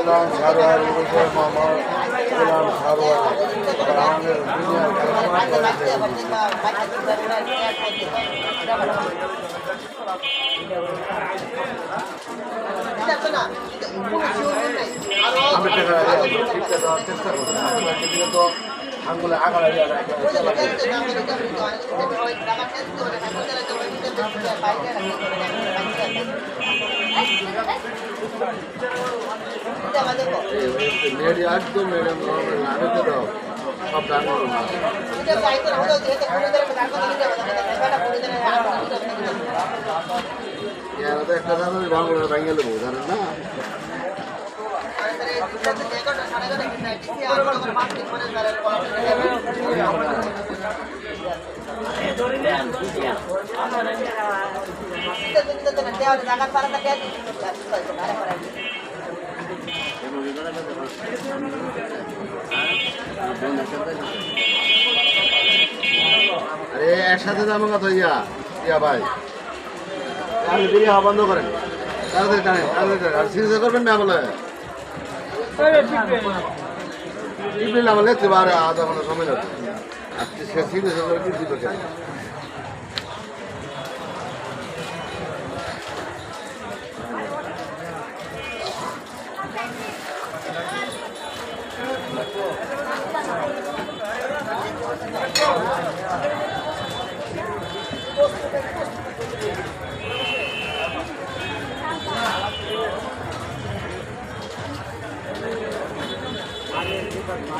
গোলাম সারোয়ার মোহাম্মদ গোলাম সারোয়ার আমাদের আমি চেষ্টা করছি তো আঙ্গুলে আগাড়া একদম ম্যাডাম আমি তো দাও সব ডাঙ্গল একটা বাংলা বাঙ্গালে বউ জানেন না আরে একসাথে যাবো কথা ইয়া ভাই আপনি বেরিয়ে হওয়া বন্ধ করেন তাড়াতাড়ি টানেন আর সিরিজ করবেন না বলে টিপলে আমার লেখতে পারে আধা ঘন্টা সময় লাগবে আর সে সিরিজ করে কি দিতে চাই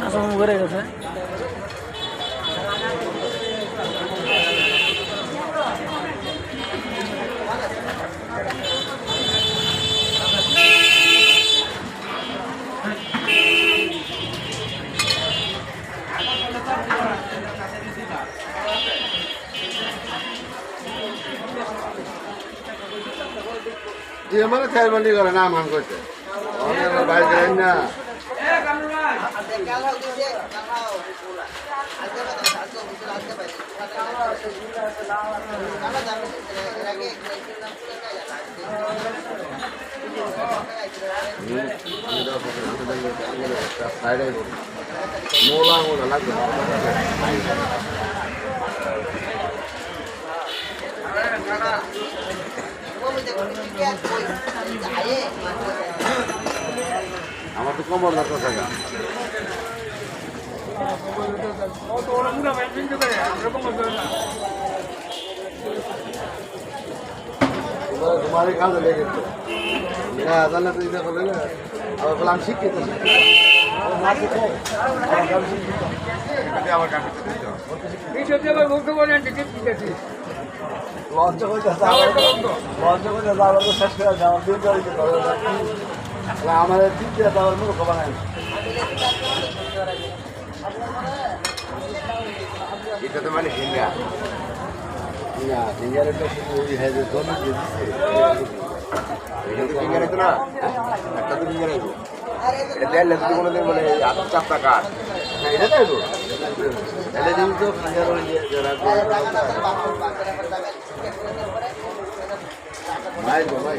আসলে ঘুরে গেছে মানে খেয়ালবন্দি করে না মান করছে বাইরে যাই না মোলা মোলা লাগবে আমার তো কমর দরকার টাকা তোমারই কাজে লেগেছে না জানলে তো এটা করলে না আবার বললাম শিক্ষিত আমার কাছে লঞ্চ করতে শেষ করে আমাদের দিতে আমার মুখ খবর নাই এটা তো মানে হিঙ্গা না হিঙ্গার একটা হিঙ্গার না একটা তো হিঙ্গার এটা দেখলে যদি কোনো দিন বলে আধা চাপটা কাঠ এটা তাই তো এটা দিন তো ভাই ভাই